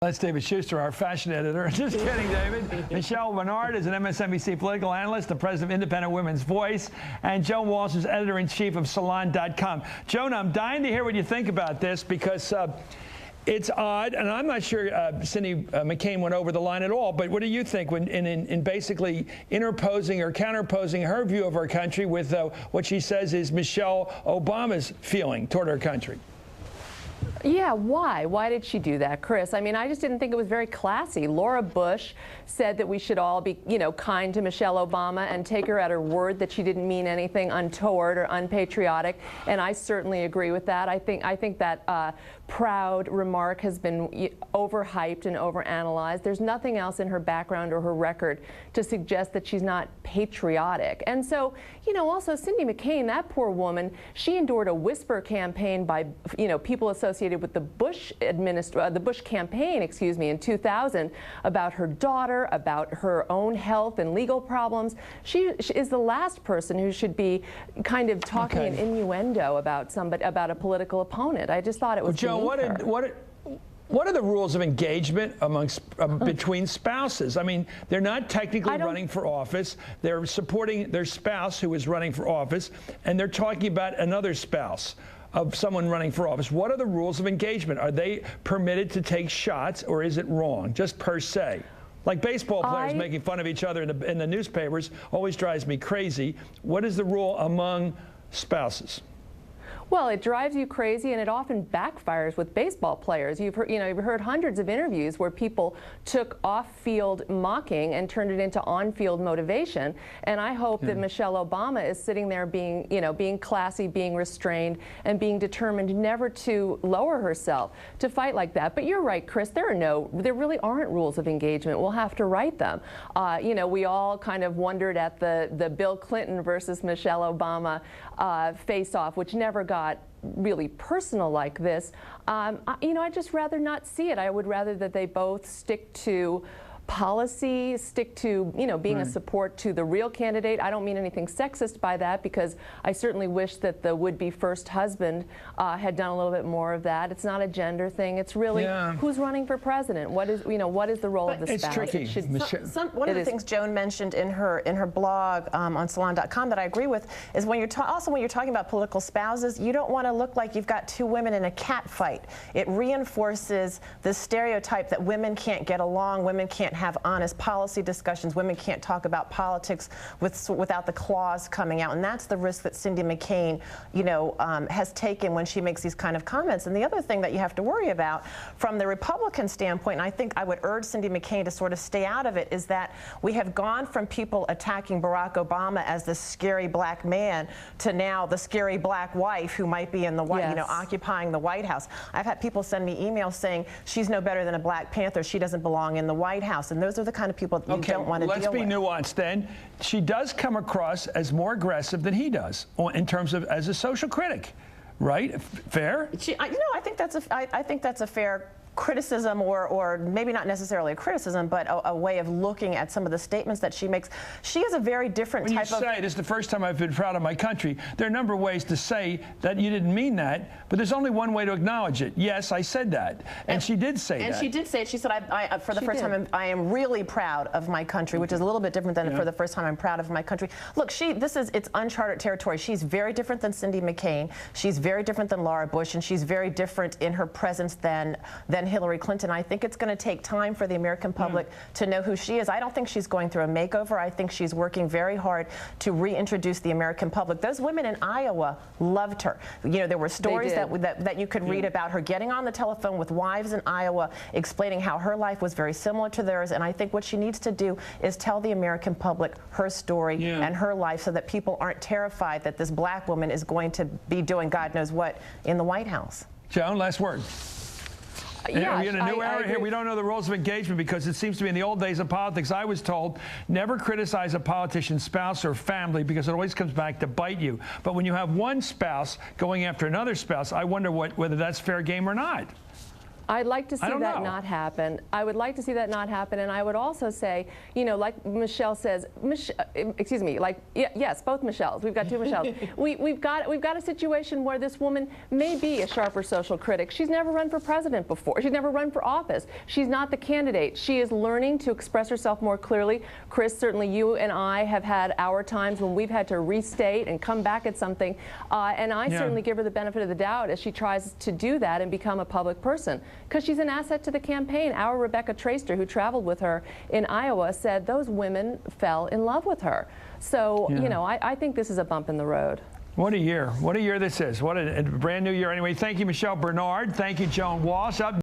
That's David Schuster, our fashion editor. Just kidding, David. Michelle Bernard is an MSNBC political analyst, the president of Independent Women's Voice, and Joan Walsh is editor-in-chief of Salon.com. Joan, I'm dying to hear what you think about this because it's odd, and I'm not sure Cindy McCain went over the line at all, but what do you think when in basically interposing or counterposing her view of our country with what she says is Michelle Obama's feeling toward our country? Yeah, why? Why did she do that, Chris? I mean, I just didn't think it was very classy. Laura Bush said that we should all be, kind to Michelle Obama and take her at her word that she didn't mean anything untoward or unpatriotic, and I certainly agree with that. I think that proud remark has been overhyped and overanalyzed. There's nothing else in her background or her record to suggest that she's not patriotic. And so, also Cindy McCain, that poor woman, she endured a whisper campaign by, people associated with the Bush campaign, in 2000 about her daughter, about her own health and legal problems. She is the last person who should be kind of talking in innuendo about about a political opponent. I just thought it was Joe, what are the rules of engagement amongst between spouses? I mean, they're not technically running for office. They're supporting their spouse who is running for office, and they're talking about another spouse of someone running for office. What are the rules of engagement? Are they permitted to take shots, or is it wrong, just per se? Like baseball players making fun of each other in the newspapers always drives me crazy. What is the rule among spouses? Well, it drives you crazy, and it often backfires with baseball players. You've heard hundreds of interviews where people took off-field mocking and turned it into on-field motivation. And I hope that Michelle Obama is sitting there being, being classy, being restrained, and being determined never to lower herself to fight like that. But you're right, Chris. There really aren't rules of engagement. We'll have to write them. We all kind of wondered at the Bill Clinton versus Michelle Obama face-off, which never got really personal like this. I'd just rather not see it. I would rather that they both stick to policy, stick to, being a support to the real candidate. I don't mean anything sexist by that, because I certainly wish that the would-be first husband had done a little bit more of that. It's not a gender thing. It's really who's running for president. What is the role of the spouse? It's tricky. One of the things Joan mentioned in her blog on Salon.com that I agree with is when you're talking about political spouses, you don't want to look like you've got two women in a cat fight. It reinforces the stereotype that women can't get along, women can't have honest policy discussions, women can't talk about politics without the claws coming out, and that's the risk that Cindy McCain, has taken when she makes these kind of comments. And the other thing that you have to worry about from the Republican standpoint, and I think I would urge Cindy McCain to sort of stay out of it, is that we have gone from people attacking Barack Obama as this scary black man to now the scary black wife who might be in the White, occupying the White House. I've had people send me emails saying she's no better than a Black Panther, she doesn't belong in the White House. And those are the kind of people that you don't want to deal with. Let's be nuanced then. She does come across as more aggressive than he does in terms of as a social critic, right? Fair? I think that's a fair criticism, or maybe not necessarily a criticism, but a way of looking at some of the statements that she makes. She is a very different type of... When you say, this is the first time I've been proud of my country, there are a number of ways to say that you didn't mean that, but there's only one way to acknowledge it. Yes, I said that. And she did say that. And she did say it. She said, for the first time, I am really proud of my country, which is a little bit different than for the first time I'm proud of my country. Look, it's uncharted territory. She's very different than Cindy McCain. She's very different than Laura Bush, and she's very different in her presence than Hillary Clinton. I think it's going to take time for the American public to know who she is. I don't think she's going through a makeover. I think she's working very hard to reintroduce the American public. Those women in Iowa loved her. There were stories that you could read about her getting on the telephone with wives in Iowa, explaining how her life was very similar to theirs. And I think what she needs to do is tell the American public her story and her life, so that people aren't terrified that this black woman is going to be doing God knows what in the White House. Joan, last word. Yeah, we're in a new era here. We don't know the rules of engagement, because it seems to me in the old days of politics, I was told never criticize a politician's spouse or family, because it always comes back to bite you. But when you have one spouse going after another spouse, I wonder whether that's fair game or not. I'd like to see that not happen. I would like to see that not happen, and I would also say, you know, like Michelle says, excuse me, like yes, both Michelles. We've got two Michelles. we've got a situation where this woman may be a sharper social critic. She's never run for president before. She's never run for office. She's not the candidate. She is learning to express herself more clearly. Chris, certainly you and I have had our times when we've had to restate and come back at something, and I certainly give her the benefit of the doubt as she tries to do that and become a public person, because she's an asset to the campaign. Our Rebecca Traister, who traveled with her in Iowa, said those women fell in love with her. So, you know, I think this is a bump in the road. What a year. What a year this is. What a brand new year. Anyway, thank you, Michelle Bernard. Thank you, Joan Walsh. Up